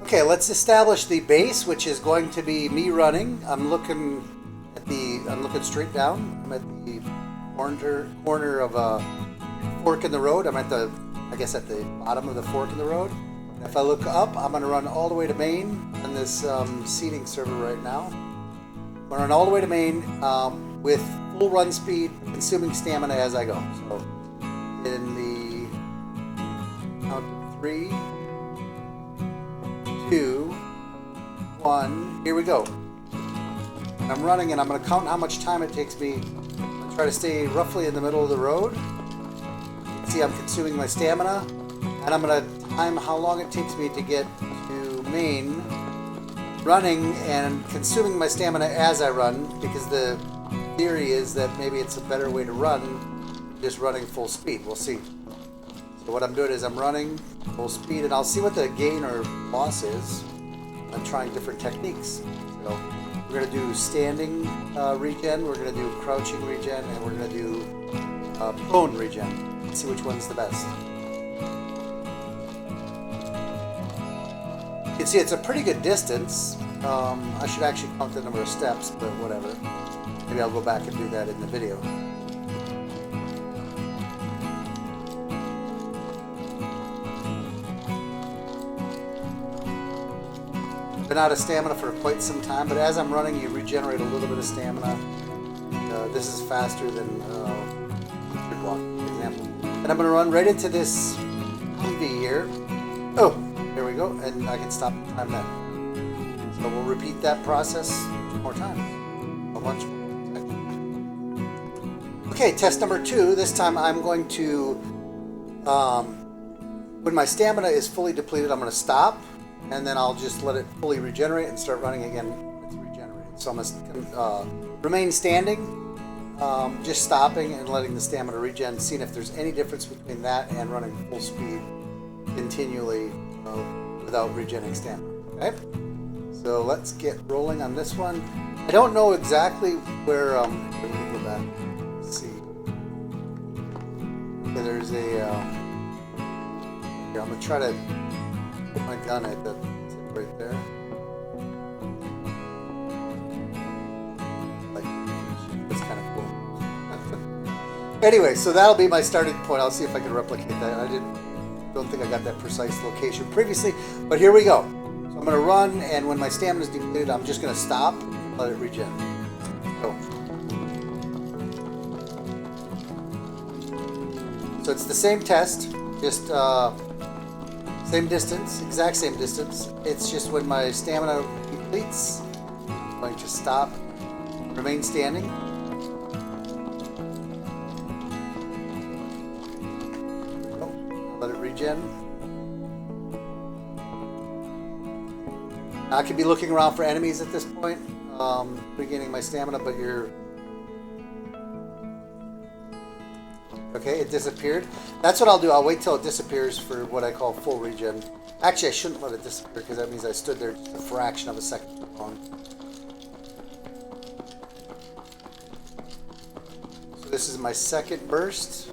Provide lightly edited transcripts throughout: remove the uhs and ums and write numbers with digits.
Okay, let's establish the base, which is going to be me running. I'm looking straight down. I'm at the corner of a fork in the road. I'm at the bottom of the fork in the road. And if I look up, I'm going to run all the way to main on this seeding server right now. I'm going to run all the way to main with full run speed, consuming stamina as I go. So in the count of 3, 2, 1, here we go. And I'm running, and I'm going to count how much time it takes me. I'm going to try to stay roughly in the middle of the road. See, I'm consuming my stamina, and I'm going to time how long it takes me to get to main, running and consuming my stamina as I run, because the theory is that maybe it's a better way to run, just running full speed. We'll see. So what I'm doing is I'm running full speed, and I'll see what the gain or loss is. I'm trying different techniques. So we're going to do standing regen, we're going to do crouching regen, and we're going to do prone regen. See which one's the best. You can see it's a pretty good distance. I should actually count the number of steps, but whatever. Maybe I'll go back and do that in the video. Been out of stamina for quite some time, but as I'm running, you regenerate a little bit of stamina. This is faster than walk, for example. And I'm going to run right into this Humvee here. Oh, there we go, and I can stop the time then. So we'll repeat that process 2 more times. A bunch more. Okay, test number 2. This time I'm going to, when my stamina is fully depleted, I'm going to stop, and then I'll just let it fully regenerate and start running again. It's regenerated. So I'm going to remain standing. Just stopping and letting the stamina regen, seeing if there's any difference between that and running full speed continually without regenerating stamina. Okay, so let's get rolling on this one. I don't know exactly where. Let me go back. Let's see. Okay, there's a. Here, I'm gonna try to put my gun at the tip right there. Anyway, so that'll be my starting point. I'll see if I can replicate that. I don't think I got that precise location previously, but here we go. So I'm going to run, and when my stamina is depleted, I'm just going to stop and let it regen. Go. So it's the same test, just same distance, exact same distance. It's just when my stamina depletes, I'm going to stop, remain standing. Let it regen. Now I could be looking around for enemies at this point, regaining my stamina, but okay, it disappeared. That's what I'll do. I'll wait till it disappears for what I call full regen. Actually, I shouldn't let it disappear because that means I stood there just a fraction of a second too long. So this is my second burst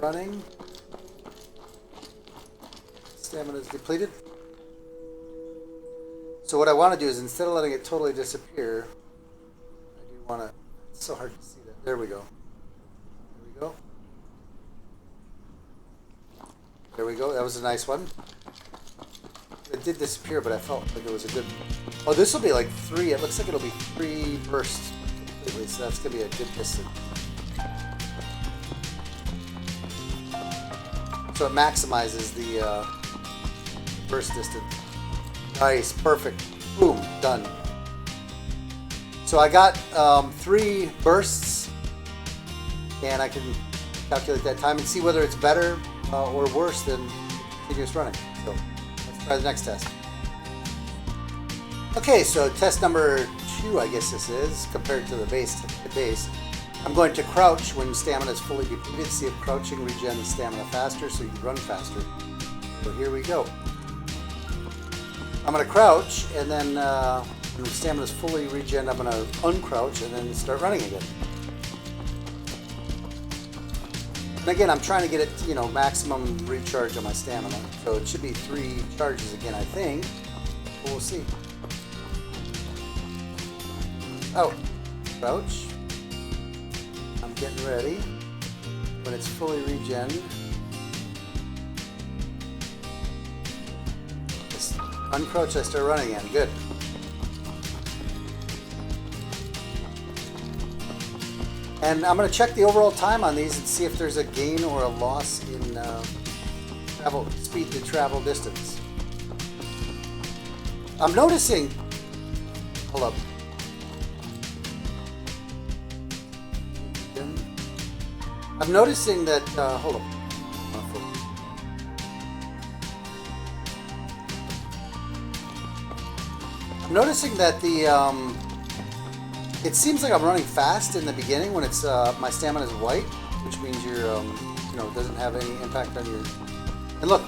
running. Stamina is depleted. So what I want to do is, instead of letting it totally disappear, I do want to. It's so hard to see that. There we go. There we go. There we go. That was a nice one. It did disappear, but I felt like it was a good. Oh, this will be like 3. It looks like it'll be 3 bursts completely. So that's gonna be a good distance. So it maximizes the burst distance. Nice, perfect. Boom, done. So I got 3 bursts, and I can calculate that time and see whether it's better or worse than continuous running. So let's try the next test. Okay, so test number 2, I guess this is, compared to the base. I'm going to crouch when stamina is fully depleted, see if crouching regens stamina faster so you can run faster. So here we go. I'm going to crouch, and then when the stamina is fully regen, I'm going to uncrouch and then start running again. And again, I'm trying to get it, you know, maximum recharge on my stamina. So it should be 3 charges again, I think. But we'll see. Oh, crouch. I'm getting ready. When it's fully regen, just uncrouch, I start running again. Good. And I'm going to check the overall time on these and see if there's a gain or a loss in travel speed to travel distance. I'm noticing. Hold up. I'm noticing that. Hold up. I'm noticing that the. It seems like I'm running fast in the beginning when it's my stamina is white, which means you're you know, doesn't have any impact on your. And look,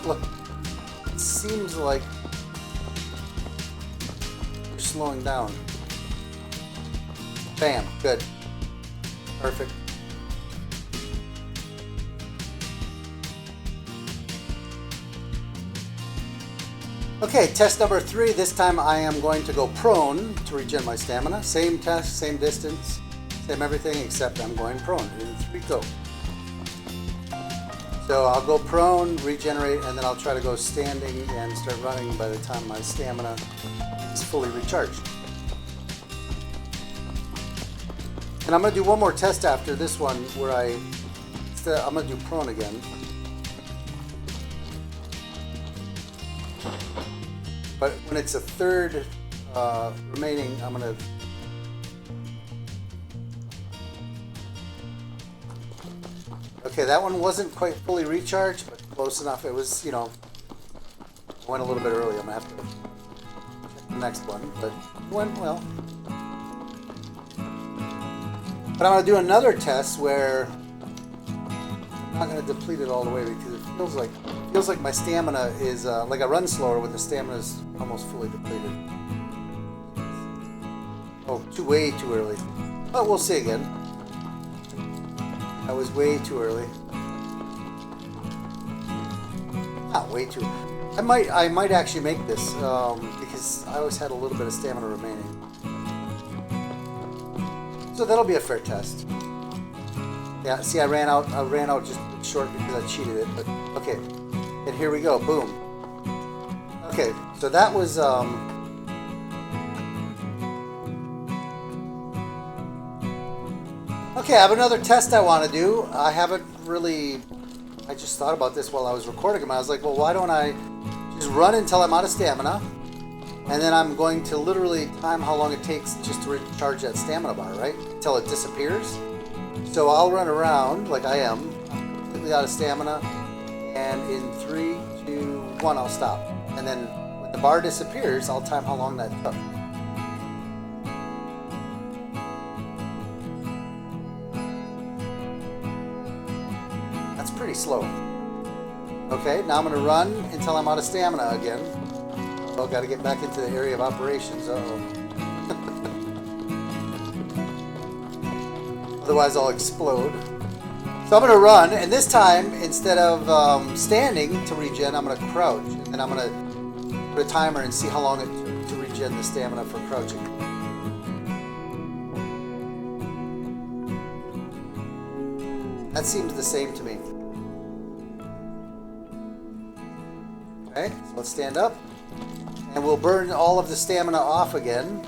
it seems like you're slowing down. Bam, good, perfect. Okay, test number 3. This time I am going to go prone to regen my stamina. Same test, same distance, same everything, except I'm going prone. In 3, go. So I'll go prone, regenerate, and then I'll try to go standing and start running by the time my stamina is fully recharged. And I'm going to do one more test after this one where I'm going to do prone again. But when it's a third remaining, I'm going to... Okay, that one wasn't quite fully recharged, but close enough. It was, you know, went a little bit early. I'm going to have to check the next one, but it went well. But I'm going to do another test where I'm not going to deplete it all the way because it feels like my stamina is like I run slower when the stamina is almost fully depleted. Oh, way too early. But we'll see again. That was way too early. Not way too. I might actually make this because I always had a little bit of stamina remaining. So that'll be a fair test. Yeah, see, I ran out just short because I cheated it, but okay. And here we go, boom. Okay, so that was okay, I have another test I want to do. I just thought about this while I was recording them. I was like, well, why don't I just run until I'm out of stamina, and then I'm going to literally time how long it takes just to recharge that stamina bar, right? Until it disappears. So I'll run around like I am, completely out of stamina, and in 3, 2, 1, I'll stop. And then when the bar disappears, I'll time how long that took. That's pretty slow. Okay, now I'm going to run until I'm out of stamina again. Well, got to get back into the area of operations. Uh-oh. Otherwise, I'll explode. So I'm going to run, and this time, instead of standing to regen, I'm going to crouch. And then I'm going to put a timer and see how long it took to regen the stamina for crouching. That seems the same to me. Okay, so let's stand up. And we'll burn all of the stamina off again.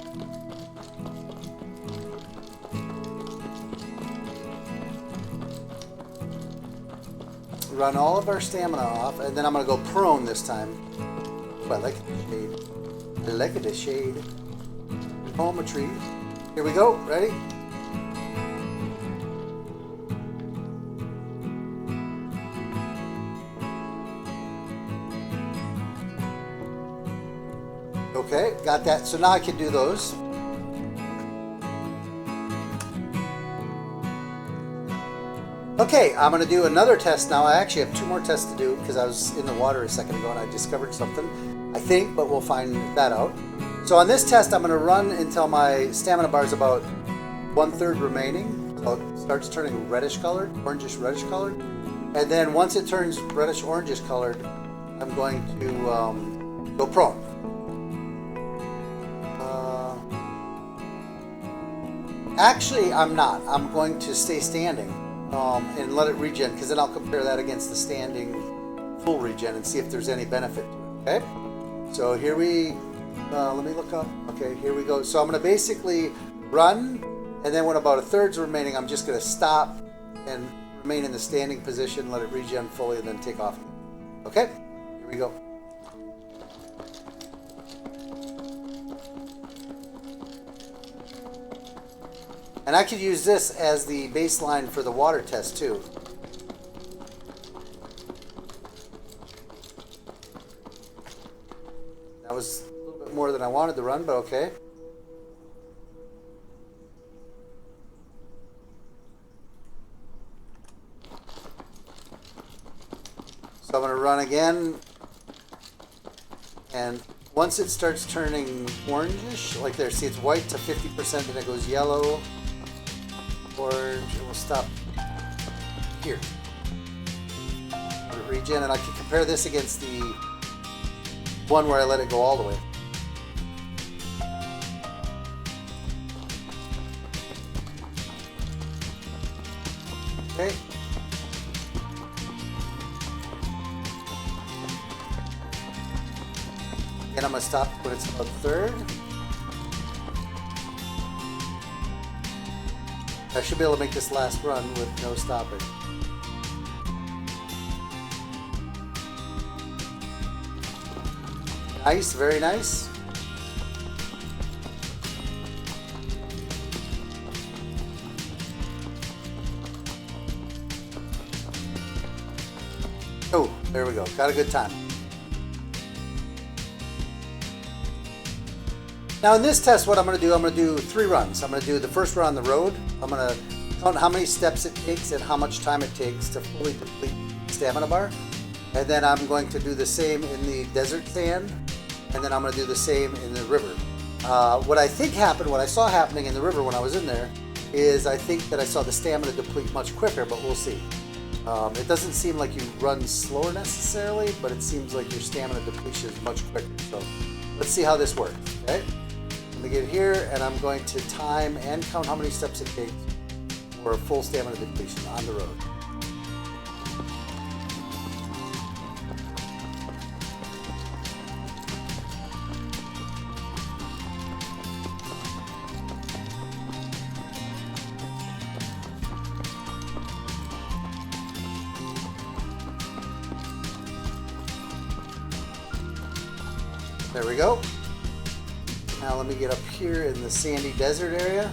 Run all of our stamina off, and then I'm going to go prone this time. Oh, I like the shade. I like the shade. Geometry. Here we go. Ready? Okay, got that. So now I can do those. Okay, I'm going to do another test now. I actually have 2 more tests to do because I was in the water a second ago and I discovered something, I think, but we'll find that out. So on this test, I'm going to run until my stamina bar is about 1/3 remaining. So it starts turning reddish colored, orangish reddish colored. And then once it turns reddish orangish colored, I'm going to go prone. Actually, I'm not. I'm going to stay standing and let it regen, because then I'll compare that against the standing full regen and see if there's any benefit to it. Okay? So here we, let me look up. Okay, here we go. So I'm going to basically run, and then when about a third's remaining, I'm just going to stop and remain in the standing position, let it regen fully, and then take off. Okay? Here we go. And I could use this as the baseline for the water test too. That was a little bit more than I wanted to run, but okay. So I'm going to run again, and once it starts turning orangish, like there, see it's white to 50%, and it goes yellow, orange, and we'll stop here. Let it regen, and I can compare this against the one where I let it go all the way. Okay. And I'm going to stop when it's about a third. I should be able to make this last run with no stopping. Nice, very nice. Oh, there we go. Got a good time. Now in this test, what I'm going to do 3 runs. I'm going to do the first run on the road. I'm going to count how many steps it takes and how much time it takes to fully deplete the stamina bar. And then I'm going to do the same in the desert sand. And then I'm going to do the same in the river. What I think happened, what I saw happening in the river when I was in there, is I think that I saw the stamina deplete much quicker, but we'll see. It doesn't seem like you run slower necessarily, but it seems like your stamina depletion is much quicker. So let's see how this works, okay? I'm going to get here, and I'm going to time and count how many steps it takes for a full stamina depletion on the road. There we go. Now let me get up here in the sandy desert area.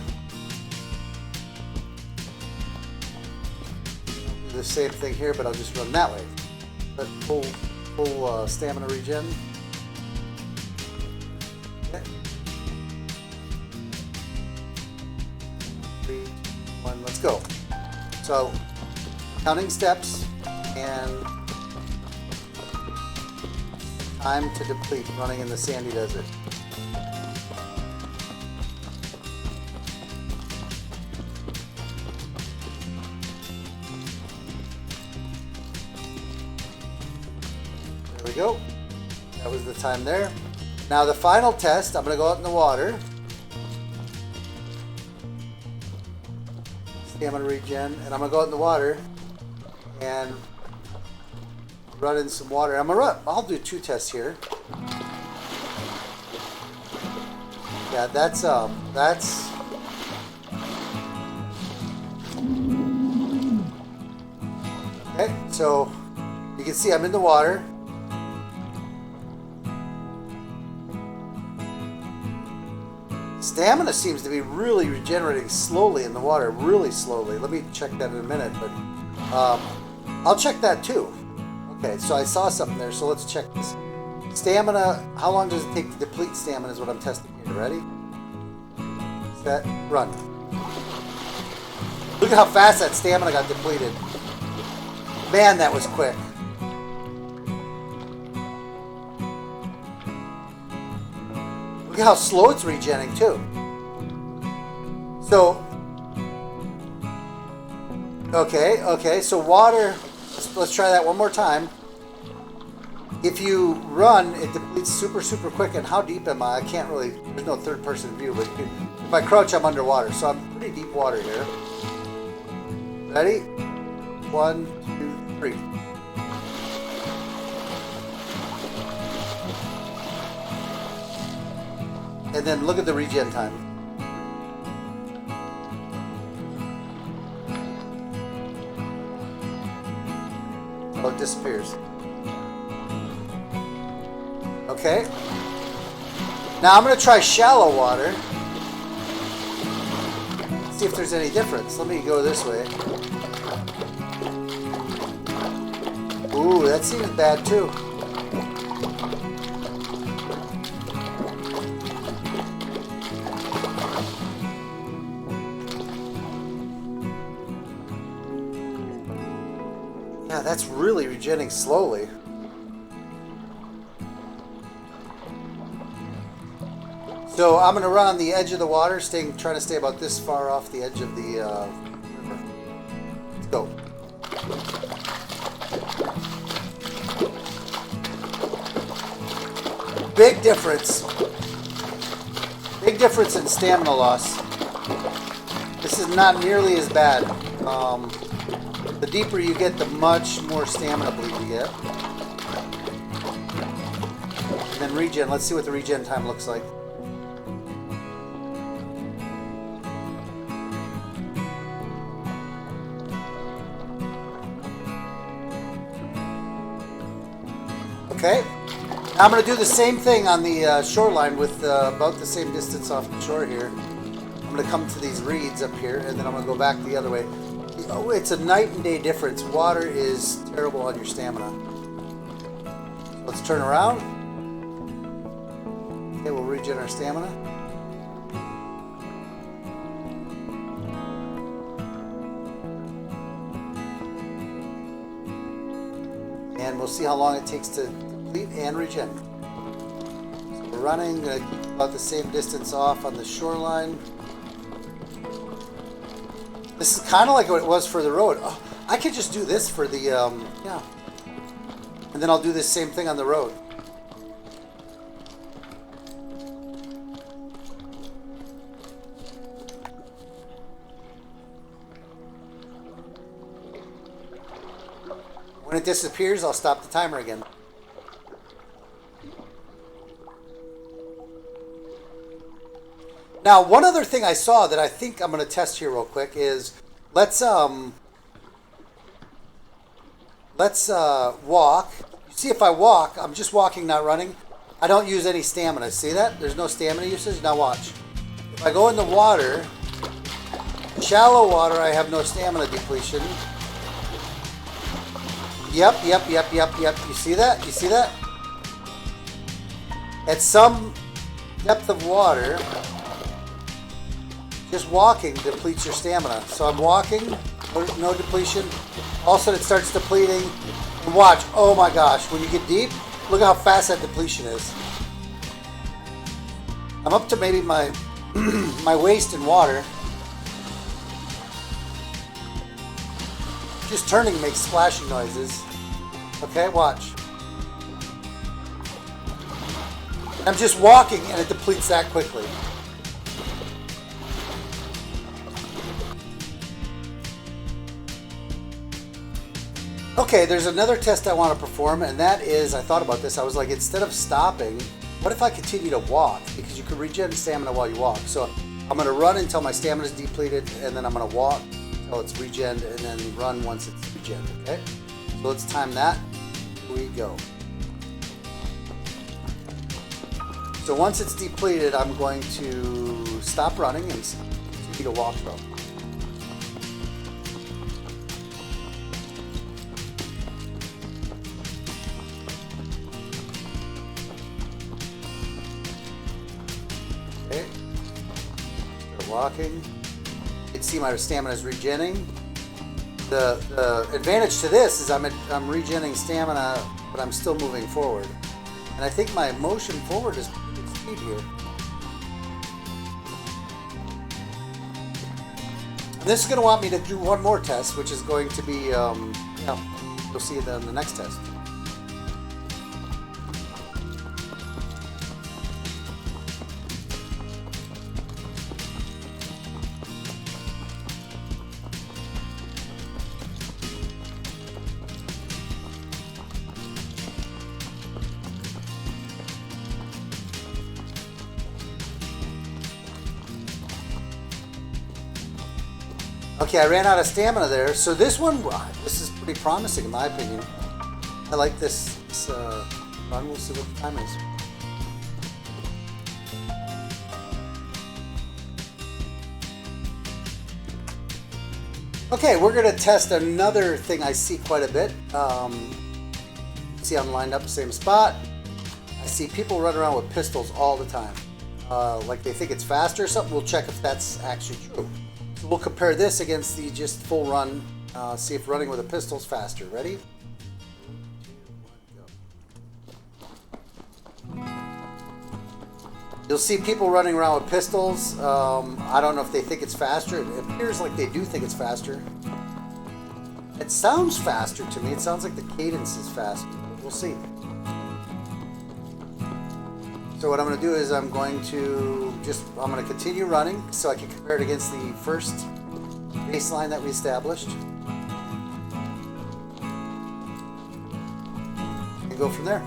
Do the same thing here, but I'll just run that way. But full stamina regen. Okay. 3, 1, let's go. So, counting steps and time to deplete running in the sandy desert. There we go. That was the time there. Now the final test, I'm going to go out in the water. Stamina regen, and I'm going to go out in the water and run in some water. I'll do 2 tests here. Yeah, that's okay. So you can see I'm in the water. Stamina seems to be really regenerating slowly in the water, really slowly. Let me check that in a minute, but I'll check that too. Okay, so I saw something there, so let's check this. Stamina, how long does it take to deplete stamina is what I'm testing here. Ready? Set, run. Look at how fast that stamina got depleted. Man, that was quick. Look at how slow it's regenerating too. So, okay, so water, let's try that one more time. If you run, it depletes super quick. And how deep am I? I can't really. There's no third-person view, but if I crouch, I'm underwater, so I'm pretty deep water here. Ready? 1, 2, 3. And then look at the regen time. Oh, it disappears. Okay. Now I'm going to try shallow water. See if there's any difference. Let me go this way. Ooh, that seems bad too. Yeah, that's really regenerating slowly. So I'm going to run on the edge of the water, trying to stay about this far off the edge of the river. Let's go. Big difference. Big difference in stamina loss. This is not nearly as bad. The deeper you get, the much more stamina bleed you get. And then regen. Let's see what the regen time looks like. Okay, now I'm going to do the same thing on the shoreline with about the same distance off the shore here. I'm going to come to these reeds up here, and then I'm going to go back the other way. Oh, it's a night and day difference. Water is terrible on your stamina. Let's turn around. Okay, we'll regen our stamina. And we'll see how long it takes to deplete and regen. So we're running, keep about the same distance off on the shoreline. This is kind of like what it was for the road. Oh, I could just do this for the, yeah. And then I'll do this same thing on the road. When it disappears, I'll stop the timer again. Now, one other thing I saw that I think I'm going to test here real quick is let's walk. You see, if I walk, I'm just walking, not running. I don't use any stamina. See that? There's no stamina usage. Now watch. If I go in the water, shallow water, I have no stamina depletion. Yep. You see that? You see that? At some depth of water, just walking depletes your stamina. So I'm walking, no depletion. All of a sudden it starts depleting. And watch, oh my gosh, when you get deep, look at how fast that depletion is. I'm up to maybe my my waist in water. Just turning makes splashing noises. Okay, watch. I'm just walking and it depletes that quickly. Okay, there's another test I want to perform, and that is, I thought about this, I was like, instead of stopping, what if I continue to walk? Because you can regen stamina while you walk. So I'm going to run until my stamina is depleted, and then I'm going to walk until it's regened, and then run once it's regened, okay? So let's time that. Here we go. So once it's depleted, I'm going to stop running and continue to walk though. Okay. Start walking. You can see my stamina is regenning. The advantage to this is I'm regenerating stamina, but I'm still moving forward. And I think my motion forward is pretty good speed here. And this is going to want me to do one more test, which is going to be, you'll see it on the next test. Okay, I ran out of stamina there. So this is pretty promising in my opinion. I like this run. We'll see what the time is. Okay, we're going to test another thing I see quite a bit. See, I'm lined up the same spot. I see people run around with pistols all the time. Like they think it's faster or something. We'll check if that's actually true. So we'll compare this against the just full run. See if running with a pistol is faster. Ready? 3, 2, 1, go. You'll see people running around with pistols. I don't know if they think it's faster. It appears like they do think it's faster. It sounds faster to me. It sounds like the cadence is faster. We'll see. So what I'm going to do is I'm going to continue running so I can compare it against the first baseline that we established. And go from there.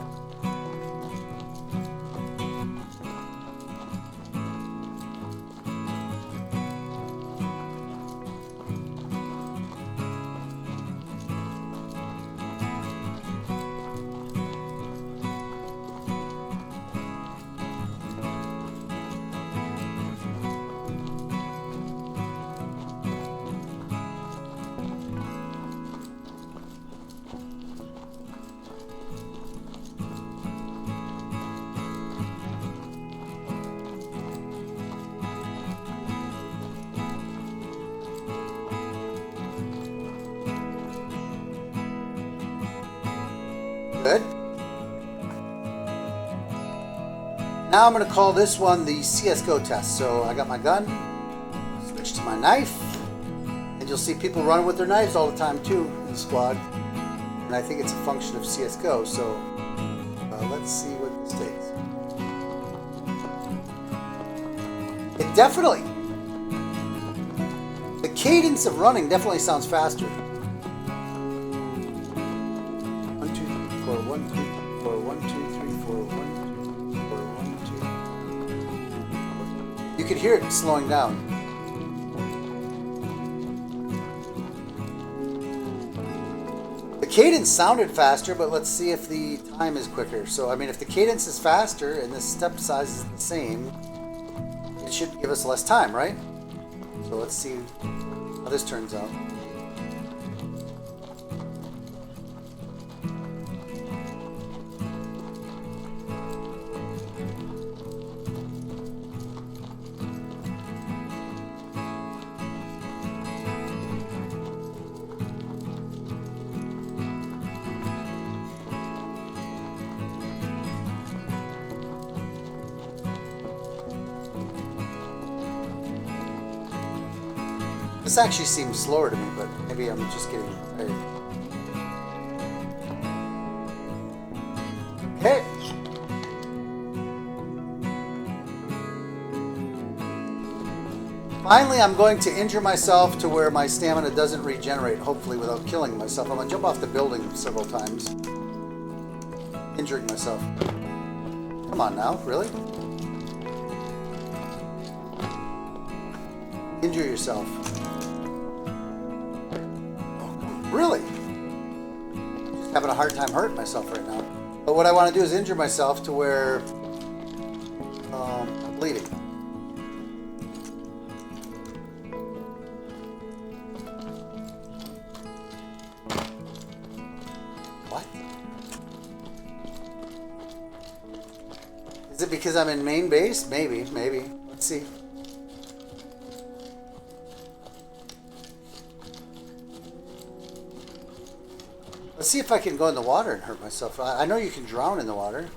Good. Now I'm going to call this one the CSGO test. So I got my gun, switch to my knife, and you'll see people running with their knives all the time too in the squad. And I think it's a function of CSGO. So let's see what this takes. It definitely, the cadence of running definitely sounds faster. 1, 2, 3, 4, 1, 2, 3, 4, 1, 2, 4, 1, 2. You could hear it slowing down. The cadence sounded faster, but let's see if the time is quicker. So, I mean, if the cadence is faster and the step size is the same, it should give us less time, right? So let's see how this turns out. This actually seems slower to me, but maybe I'm just getting tired. Okay. Finally, I'm going to injure myself to where my stamina doesn't regenerate, hopefully without killing myself. I'm going to jump off the building several times, injuring myself. Come on now, really? Injure yourself. Really? Just having a hard time hurting myself right now. But what I want to do is injure myself to where I'm bleeding. What? Is it because I'm in main base? Maybe. Let's see. Let's see if I can go in the water and hurt myself. I know you can drown in the water.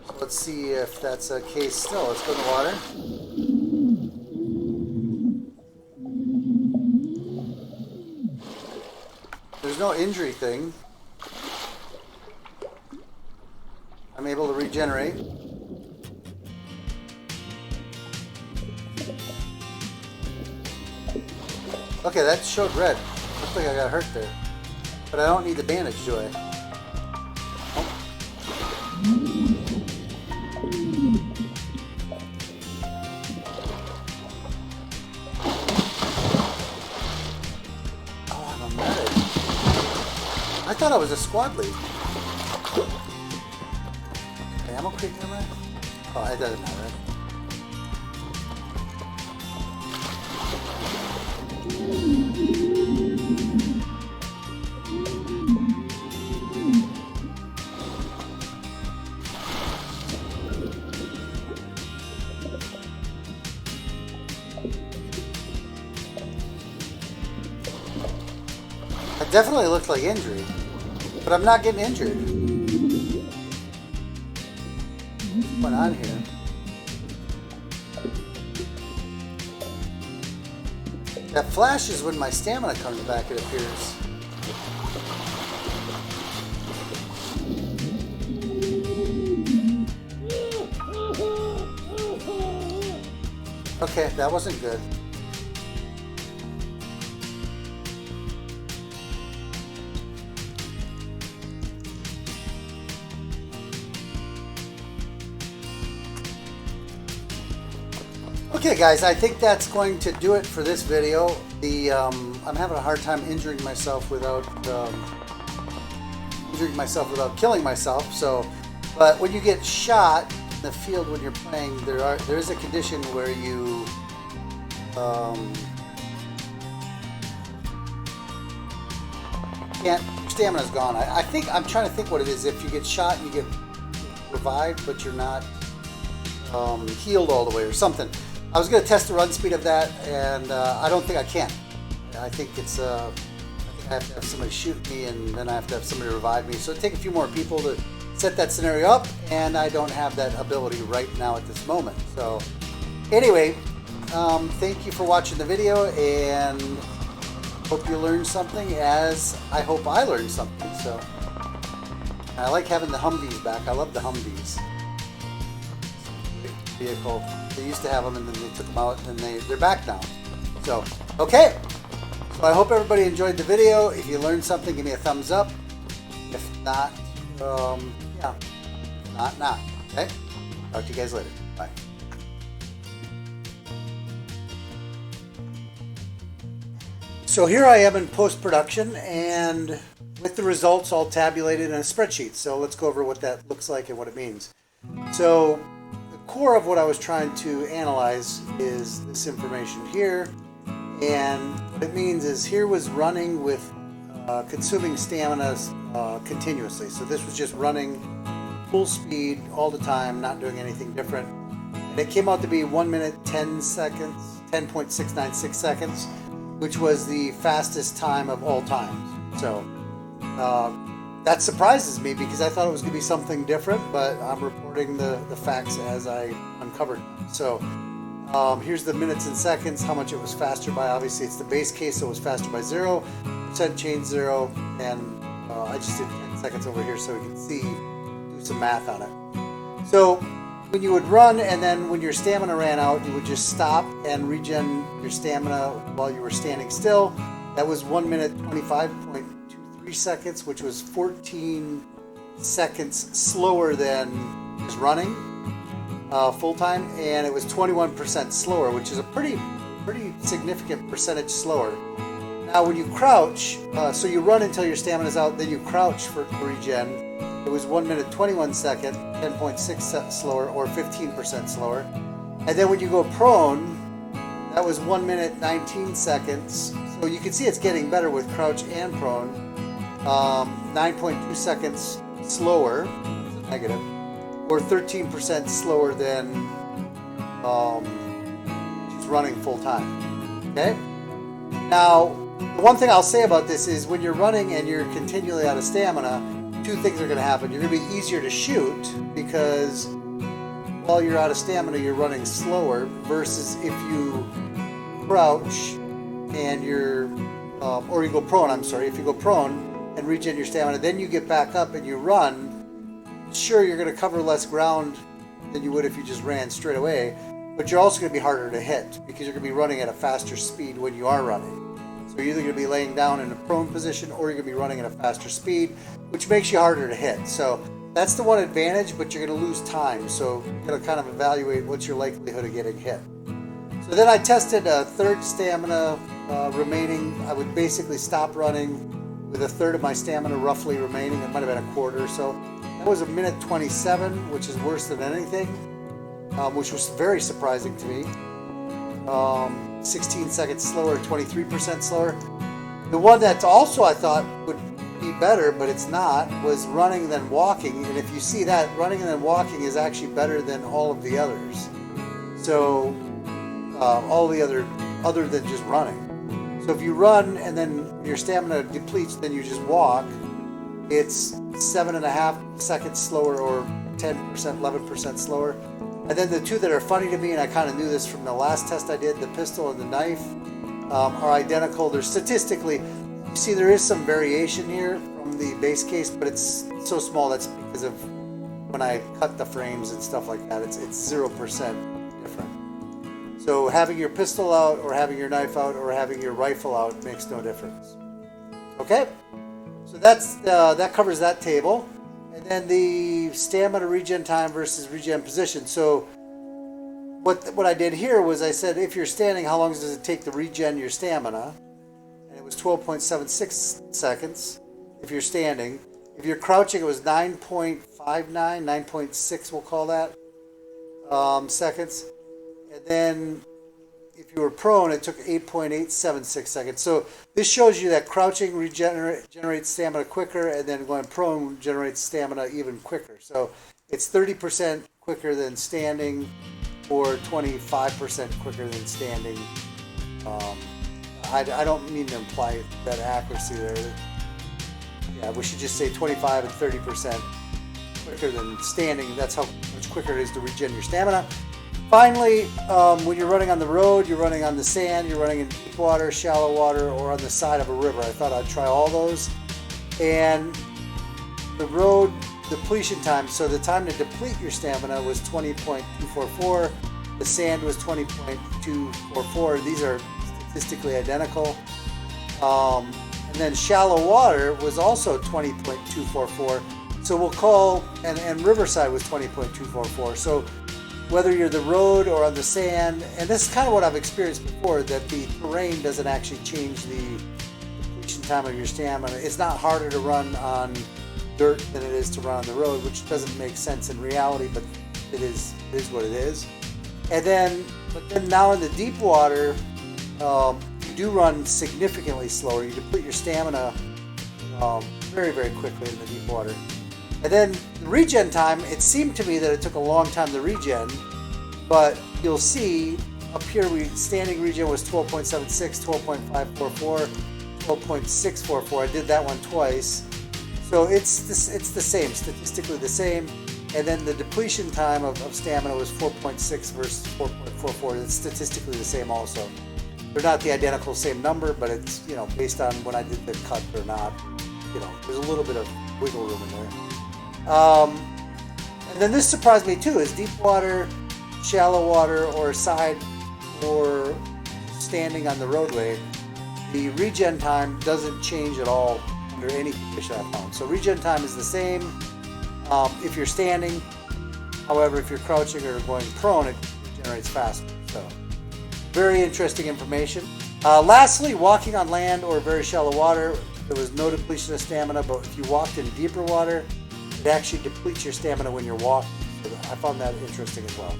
So let's see if that's a case still. Let's go in the water. There's no injury thing. I'm able to regenerate. Okay, that showed red. Looks like I got hurt there. But I don't need the bandage, do I? Oh, I'm a medic. I thought I was a squad lead. Okay, ammo crate camera? Oh, it doesn't matter. It definitely looked like injury, but I'm not getting injured. What's going on here? That flashes when my stamina comes back, it appears. Okay, that wasn't good. Okay guys, I think that's going to do it for this video. I'm having a hard time injuring myself without killing myself. So, but when you get shot in the field when you're playing, there is a condition where you can't. Your stamina's gone. I think I'm trying to think what it is. If you get shot, you get revived, but you're not healed all the way or something. I was going to test the run speed of that, and I don't think I can. I think it's I think I have to have somebody shoot me, and then I have to have somebody revive me. So it'd take a few more people to set that scenario up, and I don't have that ability right now at this moment. So anyway, thank you for watching the video, and hope you learned something, as I hope I learned something. So I like having the Humvees back. I love the Humvees. Vehicle. They used to have them, and then they took them out, and they're back now. So, okay. So I hope everybody enjoyed the video. If you learned something, give me a thumbs up. If not, yeah. If not. Okay? Talk to you guys later. Bye. So here I am in post-production, and with the results all tabulated in a spreadsheet. So let's go over what that looks like and what it means. So core of what I was trying to analyze is this information here, and what it means is here was running with consuming stamina continuously. So this was just running full speed all the time, not doing anything different, and it came out to be 1 minute 10 seconds, 10.696 seconds, which was the fastest time of all times. So that surprises me, because I thought it was going to be something different, but I'm reporting the facts as I uncovered them. So here's the minutes and seconds, how much it was faster by. Obviously it's the base case, so it was faster by 0%, change 0, and I just did 10 seconds over here so we can see, do some math on it. So when you would run, and then when your stamina ran out, you would just stop and regen your stamina while you were standing still. That was 1 minute 25.23 seconds, which was 14 seconds slower than just running full time, and it was 21% slower, which is a pretty significant percentage slower. Now when you crouch, so you run until your stamina's out, then you crouch for regen, it was 1 minute 21 seconds, 10.6 slower, or 15% slower. And then when you go prone, that was 1 minute 19 seconds. So you can see it's getting better with crouch and prone. 9.2 seconds slower, negative, or 13% slower than just running full time. Okay? Now, the one thing I'll say about this is when you're running and you're continually out of stamina, two things are going to happen. You're going to be easier to shoot, because while you're out of stamina, you're running slower, versus if you crouch and you're, or you go prone, I'm sorry, if you go prone and regen your stamina, then you get back up and you run, sure, you're going to cover less ground than you would if you just ran straight away, but you're also going to be harder to hit because you're going to be running at a faster speed when you are running. So you're either going to be laying down in a prone position or you're going to be running at a faster speed, which makes you harder to hit. So that's the one advantage, but you're going to lose time. So you're going to kind of evaluate what's your likelihood of getting hit. So then I tested a third stamina remaining. I would basically stop running with a third of my stamina roughly remaining. It might have been a quarter or so. That was a minute 27, which is worse than anything, which was very surprising to me. 16 seconds slower, 23% slower. The one that also I thought would be better, but it's not, was running and then walking. And if you see that, running and then walking is actually better than all of the others. So all the other than just running. So if you run and then your stamina depletes, then you just walk, it's 7.5 seconds slower or 10%, 11% slower. And then the two that are funny to me, and I kind of knew this from the last test I did, the pistol and the knife, are identical. They're statistically, you see there is some variation here from the base case, but it's so small that's because of when I cut the frames and stuff like that. It's 0% different. So having your pistol out or having your knife out or having your rifle out makes no difference. Okay, so that covers that table. And then the stamina regen time versus regen position. So what I did here was I said, if you're standing, how long does it take to regen your stamina? And it was 12.76 seconds if you're standing. If you're crouching, it was 9.59, 9.6 we'll call that, seconds. And then if you were prone, it took 8.876 seconds. So this shows you that crouching generates stamina quicker, and then going prone generates stamina even quicker. So it's 30% quicker than standing, or 25% quicker than standing. I don't mean to imply that accuracy there. Yeah, we should just say 25 and 30% quicker than standing. That's how much quicker it is to regen your stamina. Finally, when you're running on the road, you're running on the sand, you're running in deep water, shallow water, or on the side of a river. I thought I'd try all those. And the road depletion time, so the time to deplete your stamina was 20.244. The sand was 20.244. These are statistically identical. And then shallow water was also 20.244. So we'll call, and Riverside was 20.244. So whether you're the road or on the sand, and this is kind of what I've experienced before, that the terrain doesn't actually change the depletion time of your stamina. It's not harder to run on dirt than it is to run on the road, which doesn't make sense in reality, but it is what it is. And then, but then now in the deep water, you do run significantly slower. You deplete your stamina very, very quickly in the deep water. And then the regen time, it seemed to me that it took a long time to regen, but you'll see up here, standing regen was 12.76, 12.544, 12.644. I did that one twice. So it's the same, statistically the same. And then the depletion time of stamina was 4.6 versus 4.44. It's statistically the same also. They're not the identical same number, but it's, based on when I did the cut or not, there's a little bit of wiggle room in there. And then this surprised me too, is deep water, shallow water, or side, or standing on the roadway, the regen time doesn't change at all under any condition I found. So regen time is the same if you're standing. However, if you're crouching or going prone, it generates faster. So very interesting information. Lastly, walking on land or very shallow water, there was no depletion of stamina, but if you walked in deeper water, it actually depletes your stamina when you're walking. So I found that interesting as well.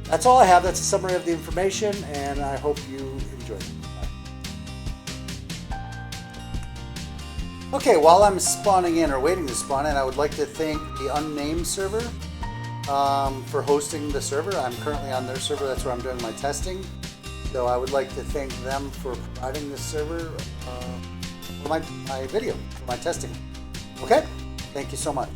That's all I have. That's a summary of the information, and I hope you enjoyed it. Okay, while I'm spawning in or waiting to spawn in, I would like to thank the Unnamed server for hosting the server. I'm currently on their server. That's where I'm doing my testing. So I would like to thank them for providing this server for my video, for my testing. Okay? Thank you so much.